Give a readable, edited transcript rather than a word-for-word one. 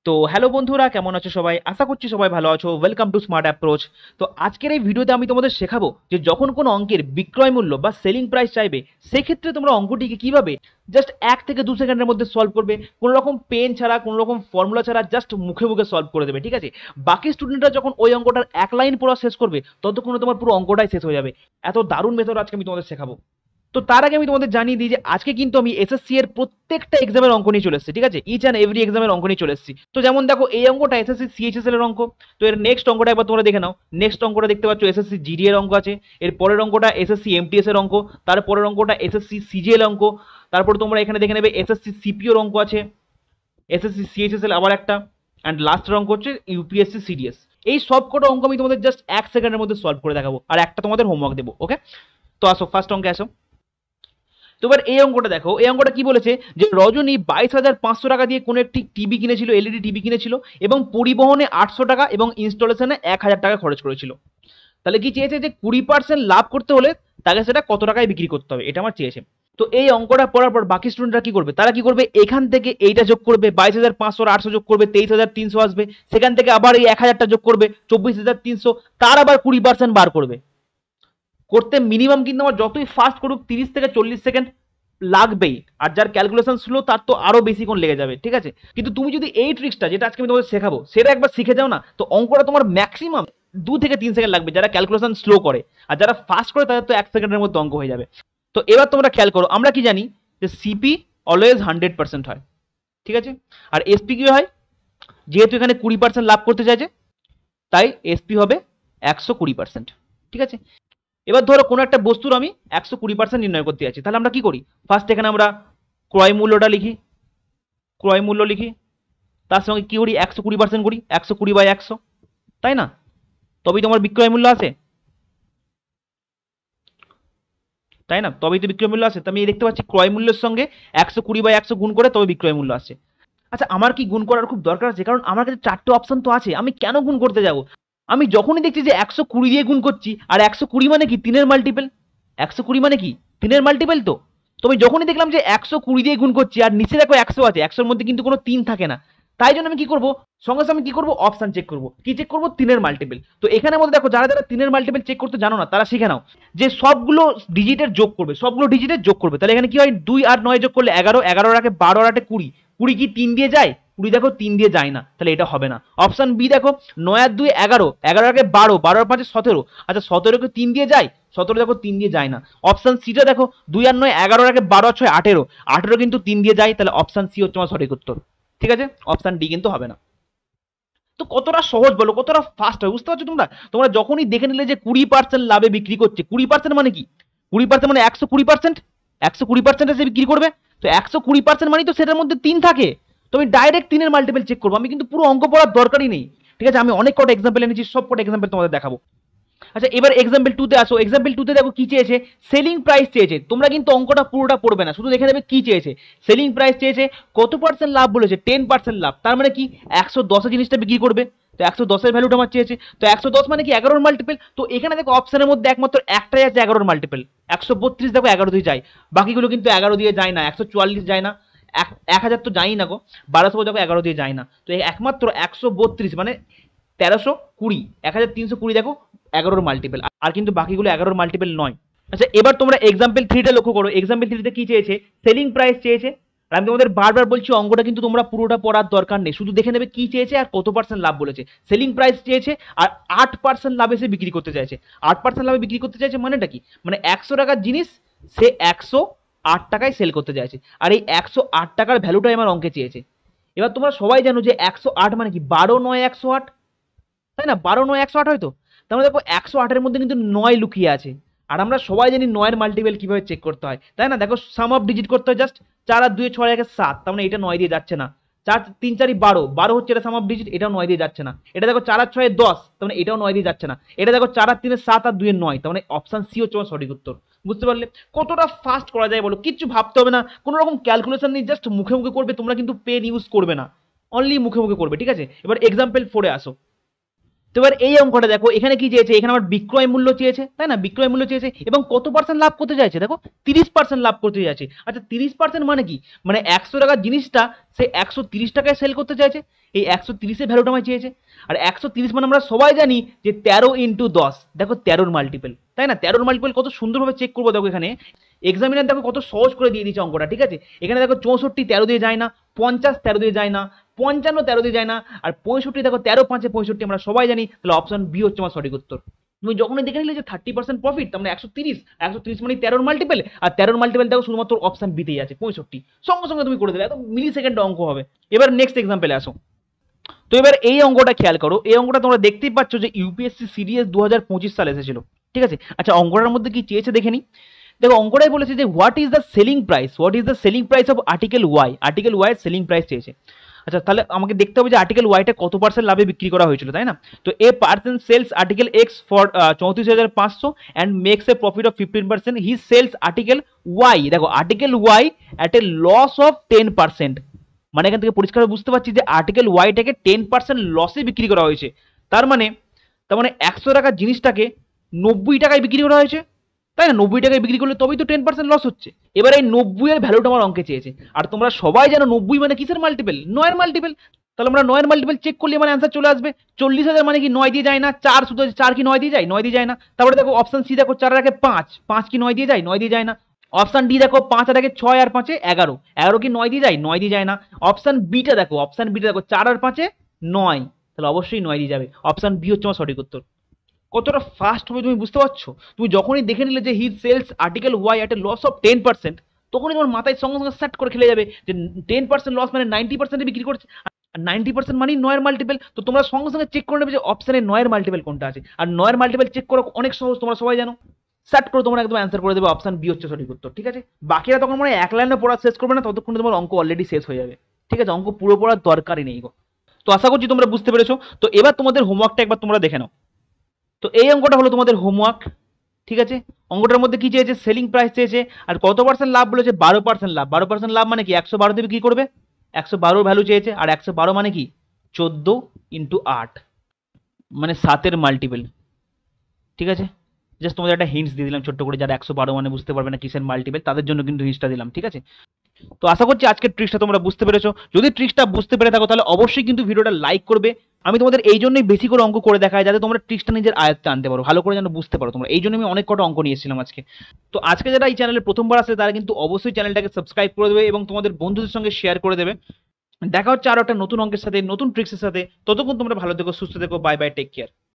তো হ্যালো বন্ধুরা, কেমন আছো সবাই? আশা করছি সবাই ভালো আছো। Welcome to smart approach. তো আজকের এই ভিডিওতে আমি তোমাদের শেখাবো যে যখন কোনো অঙ্কের বিক্রয় মূল্য বা সেলিং প্রাইস চাইবে, সেক্ষেত্রে তোমরা অঙ্কটিকে কিভাবে জাস্ট 1 থেকে 2 সেকেন্ডের মধ্যে সলভ করবে, কোনো রকম পেন ছাড়া, কোনো রকম ফর্মুলা ছাড়া, জাস্ট মুখে মুখে সলভ করে দেবে। ঠিক আছে? বাকি স্টুডেন্টরা যখন ওই অঙ্কটার এক লাইন পড়া শেষ করবে, ততক্ষণে তোমার পুরো অঙ্কটাই শেষ হয়ে যাবে। এত দারুণ মেথড আজকে আমি তোমাদের শেখাবো। তো তার আগে আমি তোমাদের জানিয়ে দিই যে আজকে কিন্তু আমি এসএসসি এর প্রত্যেকটা এক্সামের অঙ্ক নিয়ে চলে এসেছি। ঠিক আছে? ইচ অ্যান্ড এভরি এক্সামের অঙ্ক নিয়ে চলে এসেছি। তো যেমন দেখো, এই অঙ্কটা এসএসসি সিএইচএসএল এর অঙ্ক। তো এর নেক্সট অঙ্কটা একবার তোমরা দেখে নাও। নেক্সট অঙ্কটা দেখতে পাচ্ছ এসএসসি জিডি এর অঙ্ক আছে। এর পরের অঙ্কটা এসএসসি এমটিএস এর অঙ্ক। তারপরের অঙ্কটা এসএসসি সিজিএল অঙ্ক। তারপর তোমরা এখানে দেখে নেবে এসএসসি সিপিওর অঙ্ক আছে, এসএসসি সিএইচএসএল আবার একটা, অ্যান্ড লাস্টের অঙ্ক হচ্ছে ইউপিএসসি সিডিএস। এই সব কটা অঙ্ক আমি তোমাদের জাস্ট 1 সেকেন্ডের মধ্যে সলভ করে দেখাবো, আর একটা তোমাদের হোমওয়ার্ক দেবো। ওকে? তো আসো, ফার্স্ট অঙ্কে আসো। তো এবার এই অঙ্কটা দেখো, এই অঙ্কটা কি বলেছে যে রজনী 22,500 টাকা দিয়ে কোনো একটি টিভি কিনেছিল, এলইডি টিভি কিনেছিল, এবং পরিবহনে 800 টাকা এবং ইনস্টলেশনে 1,000 টাকা খরচ করেছিল। তাহলে কি চেয়েছে যে 20% লাভ করতে হলে তাকে সেটা কত টাকায় বিক্রি করতে হবে, এটা আমার চেয়েছে। তো এই অঙ্কটা পড়ার পর বাকি স্টুডেন্টরা কি করবে? তারা কি করবে, এখান থেকে এইটা যোগ করবে, 22,500 800 যোগ করবে, 23,300 আসবে। সেখান থেকে আবার এই 1,000টা যোগ করবে, 24,300, তার আবার 20% বার করবে। করতে মিনিমাম কিন্তু আমার যতই ফাস্ট করুক 30 থেকে 40 সেকেন্ড লাগবেই। আর যার ক্যালকুলেশন স্লো তার তো আরো বেশিক্ষণ লেগে যাবে। ঠিক আছে? কিন্তু তুমি যদি এই ট্রিক্সটা, যেটা আজকে আমি তোমাদের শেখাবো, সেটা একবার শিখে যাও না, তো অঙ্কটা তোমার ম্যাক্সিমাম 2 থেকে 3 সেকেন্ড লাগবে যারা ক্যালকুলেশন স্লো করে। আর যারা ফাস্ট করে তাদের তো 1 সেকেন্ডের মধ্যে অঙ্ক হয়ে যাবে। তো এবার তোমরা খেয়াল করো, আমরা কি জানি যে সিপি অলওয়েজ 100% হয়। ঠিক আছে? আর এসপি কি হয়? যেহেতু এখানে 20% লাভ করতে চাইছে, তাই এসপি হবে 120%। ঠিক আছে? এবার ধরো কোনো একটা বস্তুর আমি 120% নির্ণয় করতে যাচ্ছি, তাহলে আমরা কি করি? ফার্স্ট এখানে আমরা ক্রয় মূল্যটা লিখি, ক্রয় মূল্য লিখি, তার সঙ্গে কি করি? 120% করি, 120/100, তাই না? তবেই তোমার বিক্রয় মূল্য আসে, তাই না? তবেই তো বিক্রয় মূল্য আসে। তো আমি দেখতে পাচ্ছি ক্রয় মূল্যের সঙ্গে 120/100 গুণ করে তবে বিক্রয় মূল্য আসে। আচ্ছা, আমার কি গুণ করার খুব দরকার আছে? কারণ আমার কাছে 4টে অপশন তো আছে, আমি কেন গুণ করতে যাব? আমি যখনই দেখছি যে 120 দিয়ে গুণ করছি, আর 120 মানে কি? 3-এর মাল্টিপল। 120 মানে কি? 3-এর মাল্টিপল। তো তো আমি যখনই দেখলাম যে 120 দিয়ে গুণ করছি, আর নিচে দেখো 100 আছে, 100-র মধ্যে কিন্তু কোনো 3 থাকে না। তাই জন্য আমি কি করব? সঙ্গে সঙ্গে আমি কি করব? অপশন চেক করব। কি চেক করব? 3-এর মাল্টিপল। তো এখানের মধ্যে দেখো, যারা যারা 3-এর মাল্টিপল চেক করতে জানো না, তারা শিখে নাও যে সবগুলো ডিজিটের যোগ করবে, সবগুলো ডিজিটের যোগ করবে। তাহলে এখানে কি হয়? 2 আর 9 যোগ করলে 11, 11 আর 12 আর 20, 20 কি 3 দিয়ে যায়? 20 দেখো 3 দিয়ে যায় না, তাহলে এটা হবে না। অপশন বি দেখো, 9 আর 2 11, 11 আর 12, 12 আর 5 17। আচ্ছা, 17 কে 3 দিয়ে যায়? 17 দেখো 3 দিয়ে যায় না। অপশন সিটা দেখো, 2 আর 9 11, আর 12 আর 6 18, 18 কিন্তু 3 দিয়ে যায়, তাহলে অপশন সি হচ্ছে আমার সঠিক উত্তর। ঠিক আছে? অপশন ডি কিন্তু হবে না। তো কতটা সহজ বলো, কতটা ফাস্ট হয়, বুঝতে পারছো তোমরা? তোমরা যখনই দেখে নিলে যে 20% লাভে বিক্রি করছে, 20% মানে কি? 20% মানে 120%। 120% এসে বিক্রি করবে। তো 120% মানে তো সেটার মধ্যে 3 থাকে। তো আমি ডাইরেক্ট 3-এর মাল্টিপল চেক করবো, আমি কিন্তু পুরো অঙ্ক পড়ার দরকারই নেই। ঠিক আছে? আমি অনেক কটা এক্সাম্পল এনেছি, সব কটা এক্সাম্পল তোমাদের দেখাবো। আচ্ছা, এবার এক্সাম্পল 2 তে আসো। এক্সাম্পল 2 তে দেখো কি চেয়েছে? সেলিং প্রাইস চেয়েছে। তোমরা কিন্তু অঙ্কটা পুরোটা পড়বে না, শুধু দেখে নেবে কি চেয়েছে। সেলিং প্রাইস চেয়েছে, কত পার্সেন্ট লাভ বলেছে? 10% লাভ। তার মানে কি? 110 এ জিনিসটা বিক্রি করবে। তো 110 এর ভ্যালুটা আমার চেয়েছে। তো 110 মানে কি? 11-র মাল্টিপল। তো এখানে দেখো অপশনের মধ্যে একমাত্র একটাই আছে 11-র মাল্টিপল। 132 দেখো 11 দিয়ে যায়, বাকিগুলো কিন্তু 11 দিয়ে যায় না, 144 যায় না, 1000 তো যায়ই না গো, 1200 দেখো 11 দিয়ে যায় না। তো একমাত্র 132 মানে 1320, 1320 দেখো 11-র মাল্টিপল, আর কিন্তু বাকিগুলো 11-র মাল্টিপল নয়। আচ্ছা, এবার তোমরা এক্সাম্পল 3টা লক্ষ্য করো। এক্সাম্পল 3তে কি চেয়েছে? সেলিং প্রাইস চেয়েছে। আর আমি তোমাদের বারবার বলছি, অঙ্কটা কিন্তু তোমরা পুরোটা পড়ার দরকার নেই, শুধু দেখে নেবে কি চেয়েছে আর কত পার্সেন্ট লাভ বলেছে। সেলিং প্রাইস চেয়েছে আর 8% লাভে সে বিক্রি করতে চাইছে। 8% লাভে বিক্রি করতে চাইছে মানেটা কি? মানে 100 টাকার জিনিস সে 108 টাকায় সেল করতে চাইছে, আর এই 108 টাকার ভ্যালুটাই আমার অঙ্কে চেয়েছে। এবার তোমরা সবাই জানো যে 108 মানে কি? 12 9 108, তাই না? 12 9 108 হয়তো। তাহলে দেখো 108-এর মধ্যে কিন্তু 9 লুকিয়ে আছে। আর আমরা সবাই জানি 9-এর মাল্টিপল কিভাবে চেক করতে হয়, তাই না? দেখো, সাম অফ ডিজিট করতে হয় জাস্ট। 4 আর 2 6 1 7, তার মানে এটা 9 দিয়ে যাচ্ছে না। 4 3 4 12, 12 হচ্ছে এটা সাম অফ ডিজিট, এটাও 9 দিয়ে যাচ্ছে না। এটা দেখো 4 আর 6 10, তার মানে এটাও 9 দিয়ে যাচ্ছে না। এটা দেখো 4 আর 3 7 আর 2 9, তার মানে অপশন সি হচ্ছে আমার সঠিক উত্তর। বুঝতে পারলে কতটা ফাস্ট করা যায় বলো? কিচ্ছু ভাবতে হবে না, কোনো রকম ক্যালকুলেশন নেই, জাস্ট মুখে মুখে করবে। তোমরা কিন্তু পেন ইউজ করবে না, অনলি মুখে মুখে করবে। ঠিক আছে? এবার এক্সাম্পল 4-এ আসো। তো এবার এই অঙ্কটা দেখো, এখানে কি চেয়েছে, এখানে আমার বিক্রয় মূল্য চেয়েছে, তাই না, বিক্রয় মূল্য চেয়েছে এবং কত পার্সেন্ট লাভ করতে চাইছে, দেখো 30% লাভ করতে চাইছে। আচ্ছা 30% মানে কি, মানে 100 টাকার জিনিসটা সে 130 টাকায় সেল করতে চাইছে, এই 130-এর ভ্যালুটা আমায় চেয়েছে। আর 130 মানে আমরা সবাই জানি যে 13 × 10, দেখো 13-র মাল্টিপল, তাই না, 13-র মাল্টিপল কত সুন্দরভাবে চেক করবো দেখো, এখানে এক্সামিনার দেখো কত সহজ করে দিয়ে দিচ্ছে অঙ্কটা, ঠিক আছে। এখানে দেখো 64 13 দিয়ে যায় না, 50 13 দিয়ে যায় না, 55 13 দিয়ে যায় না, আর 65 দেখো 13 × 5 = 65, আমরা সবাই জানি, তাহলে অপশন বি হচ্ছে আমার সঠিক উত্তর। তুমি যখনই দেখে নিলে যে 30% প্রফিট, তার মানে 130 মানে 13-র মাল্টিপল, আর 13-র মাল্টিপল দেখো শুধুমাত্র অপশন বিতেই আছে 65, সঙ্গে সঙ্গে তুমি করে দেবে, একদম মিলি সেকেন্ড অঙ্ক হবে। এবার নেক্সট এক্সাম্পলে আসো। তো এবার এই অঙ্কটা খেয়াল করো, এই অঙ্কটা তোমরা দেখতেই পাচ্ছ যে ইউপিএসসি সিরিয়াস 2025 সালে এসেছিল, ঠিক আছে। আচ্ছা অঙ্কটার মধ্যে কি চেয়েছে দেখে নি, দেখো অঙ্কটাই বলেছে যে what is the selling price, what is the selling price of article Y, article Y এর সেলিং প্রাইস চেয়েছে। আচ্ছা তাহলে আমাকে দেখতে হবে যে আর্টিকেল ওয়াইটা কত পার্সেন্ট লাভে বিক্রি করা হয়েছিল, তাই না। তো a person sells article X for 34,500 and makes a profit of 15%, he sells article Y, দেখো article Y at a loss of 10%, মানে এখান থেকে পরিষ্কার বুঝতে পারছি যে আর্টিকেল ওয়াইটাকে 10% লসে বিক্রি করা হয়েছে। তার মানে 100 টাকার জিনিসটাকে 90 টাকায় বিক্রি করা হয়েছে, তাই না, 90 টাকায় বিক্রি করলে তবেই তো 10% লস হচ্ছে। এবার এই 90-এর ভ্যালুটা আমার অঙ্কে চেয়েছে, আর তোমরা সবাই জানো 90 মানে কিসের মাল্টিপল, 9-এর মাল্টিপল। তাহলে আমরা 9-এর মাল্টিপল চেক করলে মানে অ্যান্সার চলে আসবে। 40,000 মানে কি 9 দিয়ে যায় না, 4 শুধু 4 কি 9 দিয়ে যায়, 9 দিয়ে যায় না। তারপরে দেখো অপশন সি দেখো 4 আর 5, 5 কি 9 দিয়ে যায়, 9 দিয়ে যায় না। অপশন ডি দেখো 5 আর 6 আর 5 11, 11 কি 9 দিয়ে যায়, 9 দিয়ে যায় না। অপশন বিটা দেখো, অপশন বিটা দেখো 4 আর 5 9, তাহলে অবশ্যই 9 দিয়ে যাবে, অপশন বি হচ্ছে আমার সঠিক উত্তর। কতটা ফাস্ট হবে তুমি বুঝতে পারছো, তুমি যখনই দেখে নিলে যে he sells article Y at a loss of 10%, তখনই তোমার মাথায় সঙ্গে সঙ্গে সেট করে খেলে যাবে যে 10% লস মানে 90% বিক্রি করছে, আর 90% মানেই 9-এর মাল্টিপল। তো তোমরা সঙ্গে সঙ্গে চেক করে নেবে যে অপশনে 9-এর মাল্টিপল কোনটা আছে, আর 9-এর মাল্টিপল চেক করা অনেক সহজ, তোমরা সবাই জানো। সেট করে তোমরা একদম অ্যান্সার করে দেবে, অপশন বি হচ্ছে সঠিক উত্তর, ঠিক আছে। বাকিরা তখন মানে এক লাইনে পড়া শেষ করবে না, ততক্ষণে তোমার অঙ্ক অলরেডি শেষ হয়ে যাবে, ঠিক আছে, অঙ্ক পুরো পড়ার দরকারই নেই গো। তো আশা করছি তোমরা বুঝতে পেরেছো। তো এবার তোমাদের হোমওয়ার্কটা একবার তোমরা দেখে নাও। তো এই অঙ্কটা হলো তোমাদের হোমওয়ার্ক, ঠিক আছে। অঙ্কটার মধ্যে কি চেয়েছে, সেলিং প্রাইস চেয়েছে, আর কত পার্সেন্ট লাভ বলেছে, 12% লাভ। 12% লাভ মানে কি 112 দিয়ে বিক্রি করবে, 112 ভ্যালু চেয়েছে, আর 112 মানে কি 14 × 8, মানে 7-এর মাল্টিপল, ঠিক আছে। জাস্ট তোমাদের একটা হিন্টস দিয়ে দিলাম ছোট্ট করে, যারা 112 মানে বুঝতে পারবে না কিসের মাল্টিপল, তাদের জন্য কিন্তু হিন্টসটা দিলাম, ঠিক আছে। তো আশা করছি আজকের ট্রিক্সটা তোমরা বুঝতে পেরেছো। যদি ট্রিক্সটা বুঝতে পেরে থাকো তাহলে অবশ্যই কিন্তু ভিডিওটা লাইক করবে। আমি তোমাদের এই জন্যই বেশি করে অঙ্ক করে দেখাই, যাতে তোমরা ট্রিক্সটা নিজের আয়ত্তে আনতে পারো, ভালো করে যেন বুঝতে পারো তোমরা, এই জন্য আমি অনেক কটা অঙ্ক নিয়ে এসেছিলাম আজকে। তো আজকে যারা এই চ্যানেলে প্রথমবার আসে তারা কিন্তু অবশ্যই চ্যানেলটাকে সাবস্ক্রাইব করে দেবে এবং তোমাদের বন্ধুদের সঙ্গে শেয়ার করে দেবে। দেখা হচ্ছে আরো একটা নতুন অঙ্কের সাথে, নতুন ট্রিক্সের সাথে। ততক্ষণ তোমরা ভালো থেকো, সুস্থ থেকো, বাই বাই, টেক কেয়ার।